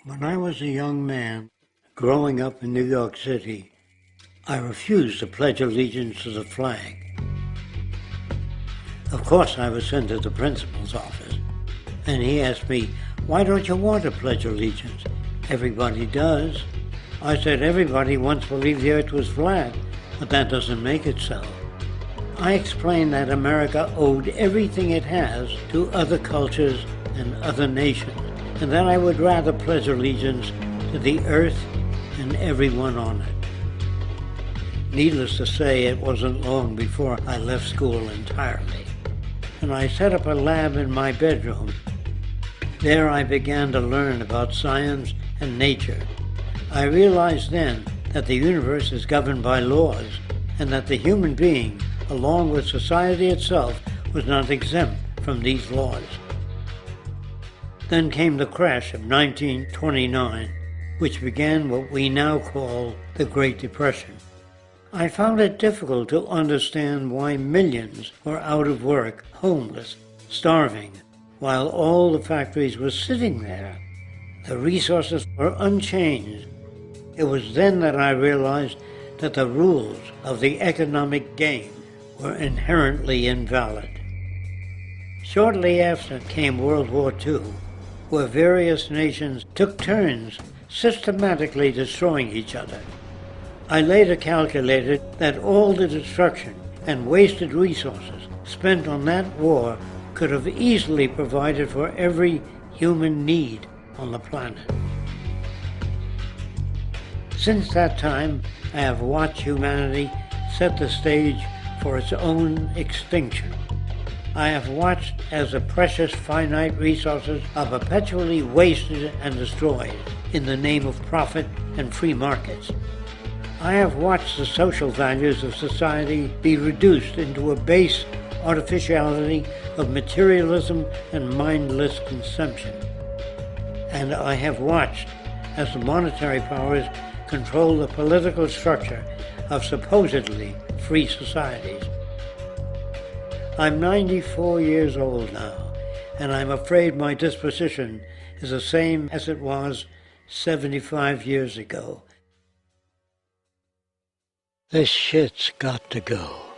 When I was a young man, growing up in New York City, I refused to pledge allegiance to the flag. Of course, I was sent to the principal's office, and he asked me, "Why don't you want to pledge allegiance? Everybody does." I said, "Everybody once believed the earth was flat, but that doesn't make it so." I explained that America owed everything it has to other cultures and other nations, and that I would rather pledge allegiance to the earth and everyone on it. Needless to say, it wasn't long before I left school entirely, and I set up a lab in my bedroom. There I began to learn about science and nature. I realized then that the universe is governed by laws, and that the human being, along with society itself, was not exempt from these laws. Then came the crash of 1929, which began what we now call the Great Depression. I found it difficult to understand why millions were out of work, homeless, starving, while all the factories were sitting there. The resources were unchanged. It was then that I realized that the rules of the economic game were inherently invalid. Shortly after came World War II, where various nations took turns systematically destroying each other. I later calculated that all the destruction and wasted resources spent on that war could have easily provided for every human need on the planet. Since that time, I have watched humanity set the stage for its own extinction. I have watched as the precious finite resources are perpetually wasted and destroyed in the name of profit and free markets. I have watched the social values of society be reduced into a base artificiality of materialism and mindless consumption. And I have watched as the monetary powers control the political structure of supposedly free societies. I'm 94 years old now, and I'm afraid my disposition is the same as it was 75 years ago. This shit's got to go.